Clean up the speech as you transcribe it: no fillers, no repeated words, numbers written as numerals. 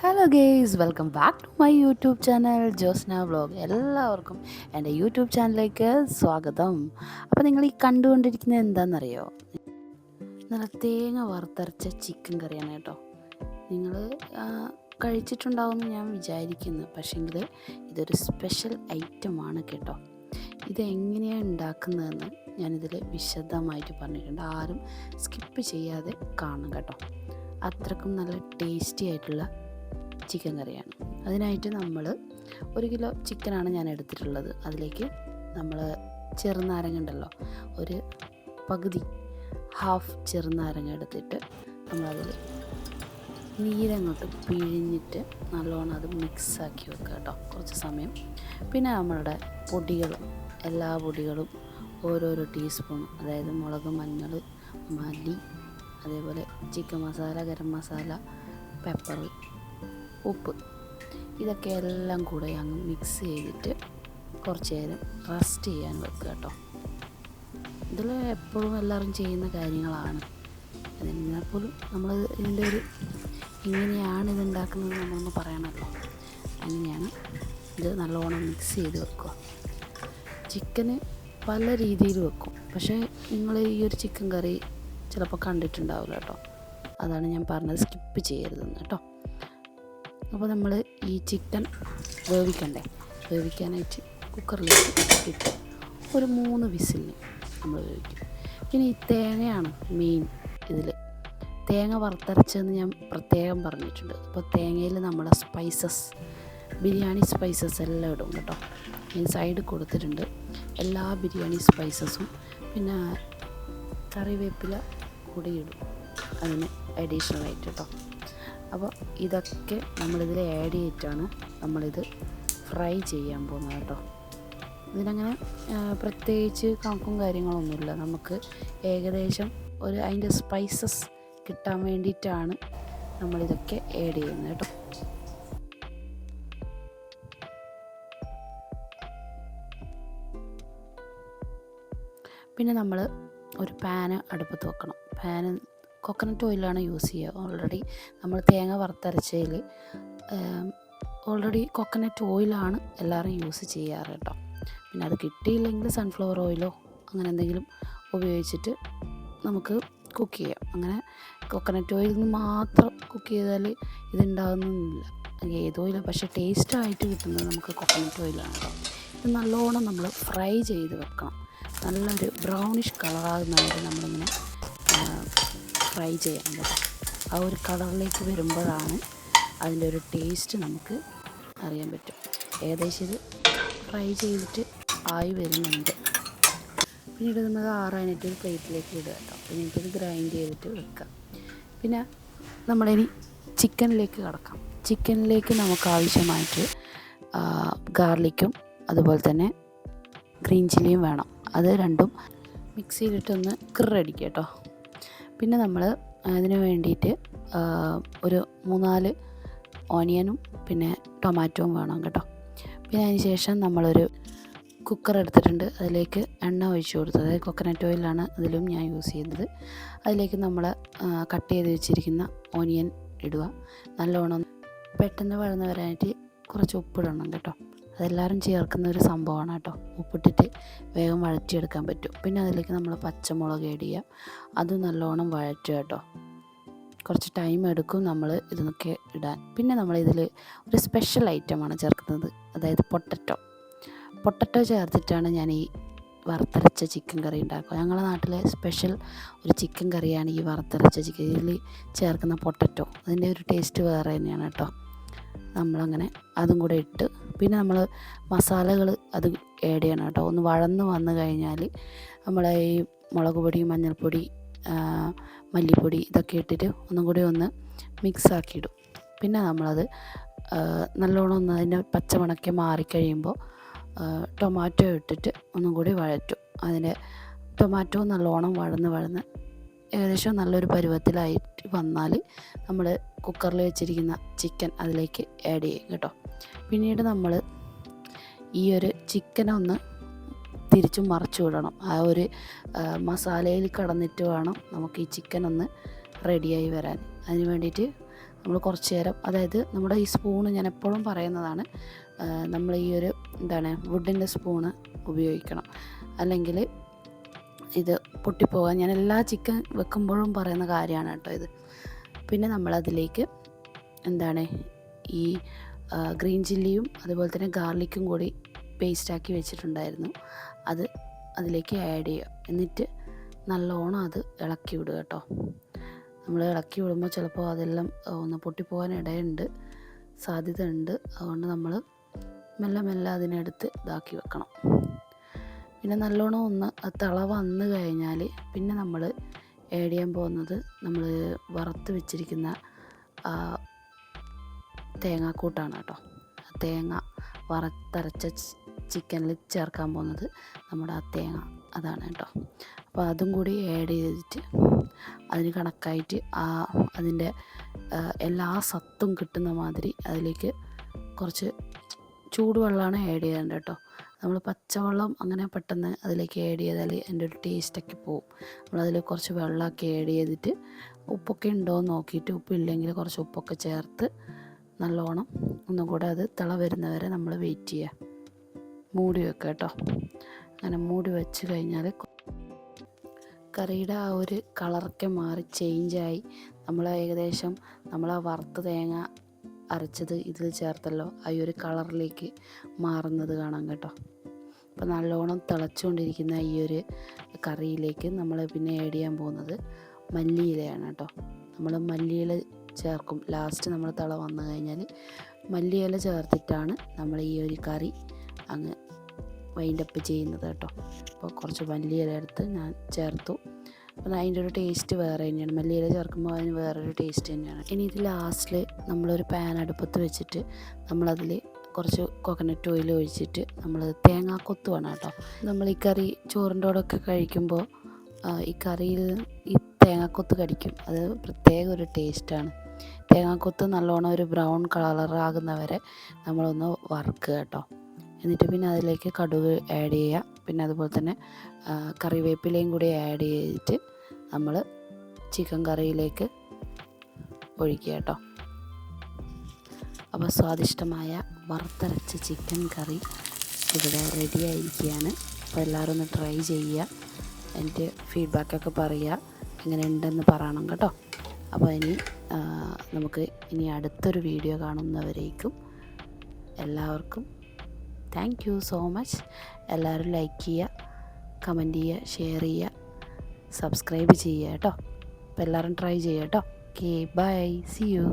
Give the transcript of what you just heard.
Hello guys, welcome back to my YouTube channel Josna vlog. എല്ലാവർക്കും എൻ്റെ YouTube ചാനലിലേക്ക് സ്വാഗതം. അപ്പോൾ നിങ്ങൾ ഈ കണ്ടുകൊണ്ടിരിക്കുന്നത് എന്താണെന്നറിയോ? നല്ല തേങ്ങ വറുത്തരച്ച ചിക്കൻ കറിയാണ് കേട്ടോ. നിങ്ങൾ കഴിച്ചിട്ടുണ്ടാവുമെന്ന് ഞാൻ വിചാരിക്കുന്നു. പക്ഷേങ്കിൽ ഇതൊരു സ്പെഷ്യൽ ഐറ്റമാണ് കേട്ടോ. ഇതെങ്ങനെയാണ് ഉണ്ടാക്കുന്നതെന്ന് ഞാനിതിൽ വിശദമായിട്ട് പറഞ്ഞിട്ടുണ്ട്. ആരും സ്കിപ്പ് ചെയ്യാതെ കാണണം കേട്ടോ. അത്രക്കും നല്ല ടേസ്റ്റി ആയിട്ടുള്ള ചിക്കൻ കറിയാണ്. അതിനായിട്ട് നമ്മൾ 1 കിലോ ചിക്കനാണ് ഞാൻ എടുത്തിട്ടുള്ളത്. അതിലേക്ക് നമ്മൾ ചെറുനാരങ്ങ ഉണ്ടല്ലോ, ഒരു പകുതി ഹാഫ് ചെറുനാരങ്ങ എടുത്തിട്ട് നമ്മളതിൽ നീരങ്ങോട്ട് പിഴിഞ്ഞിട്ട് നല്ലോണം അത് മിക്സാക്കി വെക്കുക കേട്ടോ, കുറച്ച് സമയം. പിന്നെ നമ്മളുടെ പൊടികൾ, എല്ലാ പൊടികളും ഓരോരോ ടീസ്പൂൺ, അതായത് മുളക്, മഞ്ഞൾ, മല്ലി, അതേപോലെ ചിക്കൻ മസാല, ഗരം മസാല, പെപ്പർ, ഉപ്പ്, ഇതൊക്കെ എല്ലാം കൂടെ അങ്ങ് മിക്സ് ചെയ്തിട്ട് കുറച്ച് നേരം റെസ്റ്റ് ചെയ്യാൻ വെക്കുക കേട്ടോ. ഇതിൽ എപ്പോഴും എല്ലാവരും ചെയ്യുന്ന കാര്യങ്ങളാണ്. എന്നാൽ പോലും നമ്മൾ ഇതിൻ്റെ ഇങ്ങനെയാണ് ഇത് ഉണ്ടാക്കുന്നത് നമ്മളൊന്ന് പറയണമല്ലോ. അങ്ങനെയാണ് ഇത് നല്ലോണം മിക്സ് ചെയ്ത് വെക്കുക. ചിക്കന് പല രീതിയിൽ വെക്കും, പക്ഷേ നിങ്ങൾ ഈ ഒരു ചിക്കൻ കറി ചിലപ്പോൾ കണ്ടിട്ടുണ്ടാവില്ല കേട്ടോ. അതാണ് ഞാൻ പറഞ്ഞത്, സ്കിപ്പ് ചെയ്യരുതെന്ന് കേട്ടോ. അപ്പോൾ നമ്മൾ ഈ ചിക്കൻ വേവിക്കാനായിട്ട് കുക്കറിലേക്ക് ഇട്ട് ഒരു 3 വിസിലിന് നമ്മൾ വേവിക്കും. പിന്നെ ഈ തേങ്ങയാണ് മെയിൻ. ഇതിൽ തേങ്ങ വറുത്തരച്ചതെന്ന് ഞാൻ പ്രത്യേകം പറഞ്ഞിട്ടുണ്ട്. അപ്പോൾ തേങ്ങയിൽ നമ്മുടെ സ്പൈസസ്, ബിരിയാണി സ്പൈസസ് എല്ലാം ഇടും കേട്ടോ. ഞാൻ സൈഡ് കൊടുത്തിട്ടുണ്ട് എല്ലാ ബിരിയാണി സ്പൈസസും. പിന്നെ കറിവേപ്പില കൂടി ഇടും അതിന് അഡീഷണലായിട്ട് കേട്ടോ. അപ്പോൾ ഇതൊക്കെ നമ്മളിതിൽ ആഡ് ചെയ്തിട്ടാണ് നമ്മളിത് ഫ്രൈ ചെയ്യാൻ പോകുന്നത് കേട്ടോ. ഇതിനങ്ങനെ പ്രത്യേകിച്ച് കണക്കും കാര്യങ്ങളൊന്നുമില്ല. നമുക്ക് ഏകദേശം അതിൻ്റെ സ്പൈസസ് കിട്ടാൻ വേണ്ടിയിട്ടാണ് നമ്മളിതൊക്കെ ആഡ് ചെയ്യുന്നത് കേട്ടോ. പിന്നെ നമ്മൾ ഒരു പാന് അടുപ്പത്ത് വെക്കണം. പാന് കോക്കനട്ട് ഓയിലാണ് യൂസ് ചെയ്യുക. ഓൾറെഡി നമ്മൾ തേങ്ങ വറുത്തരച്ചതിൽ ഓൾറെഡി കോക്കനട്ട് ഓയിലാണ് എല്ലാവരും യൂസ് ചെയ്യാറ് കേട്ടോ. പിന്നെ അത് കിട്ടിയില്ലെങ്കിൽ സൺഫ്ലവർ ഓയിലോ അങ്ങനെ എന്തെങ്കിലും ഉപയോഗിച്ചിട്ട് നമുക്ക് കുക്ക് ചെയ്യാം. അങ്ങനെ കോക്കനട്ട് ഓയിലിൽ നിന്ന് മാത്രം കുക്ക് ചെയ്താൽ ഇതുണ്ടാകുന്നില്ല, ഏത് ഓയിലാണ്. പക്ഷേ ടേസ്റ്റായിട്ട് കിട്ടുന്നത് നമുക്ക് കോക്കനട്ട് ഓയിലാണ് കേട്ടോ. ഇത് നല്ലോണം നമ്മൾ ഫ്രൈ ചെയ്ത് വെക്കണം. നല്ലൊരു ബ്രൗണിഷ് കളറാകുന്നവരെ നമ്മളിങ്ങനെ ഫ്രൈ ചെയ്യാൻ പറ്റും. ആ ഒരു കളറിലേക്ക് വരുമ്പോഴാണ് അതിൻ്റെ ഒരു ടേസ്റ്റ് നമുക്ക് അറിയാൻ പറ്റും. ഏകദേശം ഇത് ഫ്രൈ ചെയ്തിട്ട് ആയി വരുന്നുണ്ട്. പിന്നീട് നമ്മൾ ആറാനായിട്ട് ഒരു പ്ലേറ്റിലേക്ക് ഇടുക കേട്ടോ. പിന്നെ ഇത് ഗ്രൈൻഡ് ചെയ്തിട്ട് വെക്കാം. പിന്നെ നമ്മളിനി ചിക്കനിലേക്ക് കടക്കാം. ചിക്കനിലേക്ക് നമുക്ക് ആവശ്യമായിട്ട് ഗാർലിക്കും അതുപോലെ തന്നെ ഗ്രീൻ ചില്ലിയും വേണം. അത് രണ്ടും മിക്സിയിലിട്ടൊന്ന് ക്രിറടിക്കുക കേട്ടോ. പിന്നെ നമ്മൾ അതിന് വേണ്ടിയിട്ട് ഒരു 3-4 ഓണിയനും പിന്നെ ടൊമാറ്റോയും വേണം കേട്ടോ. പിന്നെ അതിന് ശേഷം നമ്മളൊരു കുക്കർ എടുത്തിട്ടുണ്ട്. അതിലേക്ക് എണ്ണ ഒഴിച്ച് കൊടുത്തത്, അതായത് കോക്കനട്ട് ഓയിലാണ് അതിലും ഞാൻ യൂസ് ചെയ്യുന്നത്. അതിലേക്ക് നമ്മൾ കട്ട് ചെയ്ത് വെച്ചിരിക്കുന്ന ഓണിയൻ ഇടുക. നല്ലോണം പെട്ടെന്ന് വഴന്ന് വരാനായിട്ട് കുറച്ച് ഉപ്പിടണം കേട്ടോ. അതെല്ലാവരും ചേർക്കുന്ന ഒരു സംഭവമാണ് കേട്ടോ. ഉപ്പിട്ടിട്ട് വേഗം വഴറ്റിയെടുക്കാൻ പറ്റും. പിന്നെ അതിലേക്ക് നമ്മൾ പച്ചമുളക് ആഡ് ചെയ്യുക. അത് നല്ലോണം വഴറ്റുക കേട്ടോ. കുറച്ച് ടൈം എടുക്കും നമ്മൾ ഇതൊക്കെ ഇടാൻ. പിന്നെ നമ്മളിതിൽ ഒരു സ്പെഷ്യൽ ഐറ്റമാണ് ചേർക്കുന്നത്, അതായത് പൊട്ടറ്റോ ചേർത്തിട്ടാണ് ഞാൻ ഈ വറുത്തരച്ച ചിക്കൻ കറി ഉണ്ടാക്കുക. ഞങ്ങളുടെ നാട്ടിലെ സ്പെഷ്യൽ ഒരു ചിക്കൻ കറിയാണ് ഈ വറുത്തരച്ച ചിക്കൻ. ഇതിൽ ചേർക്കുന്ന പൊട്ടറ്റോ, അതിൻ്റെ ഒരു ടേസ്റ്റ് വേറെ തന്നെയാണ് കേട്ടോ. നമ്മളങ്ങനെ അതും കൂടെ ഇട്ട് പിന്നെ നമ്മൾ മസാലകൾ അത് ആഡ് ചെയ്യണം കേട്ടോ. ഒന്ന് വഴന്ന് വന്നു കഴിഞ്ഞാൽ നമ്മൾ ഈ മുളക് പൊടി, മഞ്ഞൾപ്പൊടി, മല്ലിപ്പൊടി ഇതൊക്കെ ഇട്ടിട്ട് ഒന്നും കൂടി ഒന്ന് മിക്സാക്കിയിടും. പിന്നെ നമ്മളത് നല്ലോണം ഒന്ന് അതിൻ്റെ പച്ചമണക്കെ മാറിക്കഴിയുമ്പോൾ ടൊമാറ്റോ ഇട്ടിട്ട് ഒന്നും കൂടി വഴറ്റും. അതിൻ്റെ ടൊമാറ്റോ നല്ലോണം വഴന്ന് ഏകദേശം നല്ലൊരു പരുവത്തിലായിട്ട് വന്നാൽ നമ്മൾ കുക്കറിൽ വെച്ചിരിക്കുന്ന ചിക്കൻ അതിലേക്ക് ആഡ് ചെയ്യും കേട്ടോ. പിന്നീട് നമ്മൾ ഈ ഒരു ചിക്കനൊന്ന് തിരിച്ചും മറിച്ചു വിടണം. ആ ഒരു മസാലയിൽ കടന്നിട്ട് വേണം നമുക്ക് ഈ ചിക്കൻ ഒന്ന് റെഡിയായി വരാൻ. അതിന് വേണ്ടിയിട്ട് നമ്മൾ കുറച്ച് നേരം, അതായത് നമ്മുടെ ഈ സ്പൂണ് ഞാൻ എപ്പോഴും പറയുന്നതാണ്, നമ്മൾ ഈ ഒരു വുഡിൻ്റെ സ്പൂണ് ഉപയോഗിക്കണം, അല്ലെങ്കിൽ ഇത് പൊട്ടിപ്പോകാൻ ഞാൻ എല്ലാ ചിക്കൻ വെക്കുമ്പോഴും പറയുന്ന കാര്യമാണ് കേട്ടോ ഇത്. പിന്നെ നമ്മളതിലേക്ക് ഈ ഗ്രീൻ ചില്ലിയും അതുപോലെ തന്നെ ഗാർലിക്കും കൂടി പേസ്റ്റാക്കി വെച്ചിട്ടുണ്ടായിരുന്നു, അത് അതിലേക്ക് ആഡ് ചെയ്യുക. എന്നിട്ട് നല്ലോണം അത് ഇളക്കി വിടുക കേട്ടോ. നമ്മൾ ഇളക്കി വിടുമ്പോൾ ചിലപ്പോൾ അതെല്ലാം ഒന്ന് പൊട്ടിപ്പോകാൻ സാധ്യത ഉണ്ട്. അതുകൊണ്ട് നമ്മൾ മെല്ലെ മെല്ലെ അതിനെടുത്ത് ഇതാക്കി വെക്കണം. പിന്നെ നല്ലോണം ഒന്ന് തിള വന്നു കഴിഞ്ഞാൽ പിന്നെ നമ്മൾ ആഡ് ചെയ്യാൻ പോകുന്നത് നമ്മൾ വറുത്ത് വെച്ചിരിക്കുന്ന തേങ്ങാക്കൂട്ടാണ് കേട്ടോ. തേങ്ങ വറുത്തരച്ച ചിക്കനിൽ ചേർക്കാൻ പോകുന്നത് നമ്മുടെ തേങ്ങ അതാണ് കേട്ടോ. അപ്പോൾ അതും കൂടി ആഡ് ചെയ്തിട്ട് അതിന് കണക്കായിട്ട് അതിൻ്റെ എല്ലാ സത്തും കിട്ടുന്ന മാതിരി അതിലേക്ക് കുറച്ച് ചൂടുവെള്ളമാണ് ആഡ് ചെയ്യേണ്ടത് കേട്ടോ. നമ്മൾ പച്ചവെള്ളം അങ്ങനെ പെട്ടെന്ന് അതിലേക്ക് ആഡ് ചെയ്താൽ അതിൻ്റെ ഒരു ടേസ്റ്റൊക്കെ പോവും. നമ്മളതിൽ കുറച്ച് വെള്ളമൊക്കെ ആഡ് ചെയ്തിട്ട് ഉപ്പൊക്കെ ഉണ്ടോ എന്ന് നോക്കിയിട്ട്, ഉപ്പില്ലെങ്കിൽ കുറച്ച് ഉപ്പൊക്കെ ചേർത്ത് നല്ലോണം ഒന്നും കൂടെ അത് തിള വരുന്നവരെ നമ്മൾ വെയിറ്റ് ചെയ്യുക, മൂടി വെക്കുക കേട്ടോ. അങ്ങനെ മൂടി വെച്ച് കഴിഞ്ഞാൽ കറിയുടെ ഒരു കളറൊക്കെ മാറി ചേഞ്ചായി നമ്മൾ ഏകദേശം വറുത്ത തേങ്ങ അരച്ചത് ഇതിൽ ചേർത്തല്ലോ, ഈ ഒരു കളറിലേക്ക് മാറുന്നത് കാണാം കേട്ടോ. അപ്പോൾ നല്ലോണം തിളച്ചുകൊണ്ടിരിക്കുന്ന ഈ ഒരു കറിയിലേക്ക് നമ്മൾ പിന്നെ ആഡ് ചെയ്യാൻ പോകുന്നത് മല്ലിയിലയാണ് കേട്ടോ. നമ്മൾ മല്ലിയില ചേർക്കും ലാസ്റ്റ്. നമ്മൾ തിള വന്നു കഴിഞ്ഞാൽ മല്ലിയില ചേർത്തിട്ടാണ് നമ്മൾ ഈ ഒരു കറി അങ്ങ് വൈൻഡപ്പ് ചെയ്യുന്നത് കേട്ടോ. അപ്പോൾ കുറച്ച് മല്ലിയില എടുത്ത് ഞാൻ ചേർത്തു. അപ്പോൾ അതിൻ്റെ ഒരു ടേസ്റ്റ് വേറെ തന്നെയാണ്, മല്ലിയില ചേർക്കുമ്പോൾ അതിന് വേറൊരു ടേസ്റ്റ് തന്നെയാണ്. ഇനി ഇത് ലാസ്റ്റിൽ നമ്മളൊരു പാൻ അടുപ്പത്ത് വെച്ചിട്ട് നമ്മളതിൽ കുറച്ച് കോക്കനട്ട് ഓയിൽ ഒഴിച്ചിട്ട് നമ്മൾ തേങ്ങാക്കൊത്ത് വേണം കേട്ടോ. നമ്മൾ ഈ കറി ചോറിൻ്റെ കൂടെയൊക്കെ കഴിക്കുമ്പോൾ ഈ കറിയിൽ ഈ തേങ്ങാക്കൊത്ത് കടിക്കും, അത് പ്രത്യേക ഒരു ടേസ്റ്റാണ്. തേങ്ങാക്കൊത്ത് നല്ലോണം ഒരു ബ്രൗൺ കളറാകുന്നവരെ നമ്മളൊന്ന് വറുക്കുക കേട്ടോ. എന്നിട്ട് പിന്നെ അതിലേക്ക് കടുക് ആഡ് ചെയ്യുക, പിന്നെ അതുപോലെ തന്നെ കറിവേപ്പിലയും കൂടി ആഡ് ചെയ്തിട്ട് നമ്മൾ ചിക്കൻ കറിയിലേക്ക് ഒഴിക്കുക കേട്ടോ. അപ്പോൾ സ്വാദിഷ്ടമായ വറുത്തരച്ച ചിക്കൻ കറി ഇവിടെ റെഡി ആയിരിക്കുകയാണ്. അപ്പോൾ എല്ലാവരും ഒന്ന് ട്രൈ ചെയ്യുക, എൻ്റെ ഫീഡ്ബാക്കൊക്കെ പറയുക, എങ്ങനെ ഉണ്ടെന്ന് പറയണം കേട്ടോ. അപ്പോൾ നമുക്ക് അടുത്തൊരു വീഡിയോ കാണുന്നവരേക്കും എല്ലാവർക്കും താങ്ക് യു സോ മച്ച്. എല്ലാവരും ലൈക്ക് ചെയ്യുക, കമൻറ്റ് ചെയ്യുക, ഷെയർ ചെയ്യുക, സബ്സ്ക്രൈബ് ചെയ്യുക കേട്ടോ. അപ്പോൾ എല്ലാവരും ട്രൈ ചെയ്യുക കേട്ടോ. Okay, bye, see U.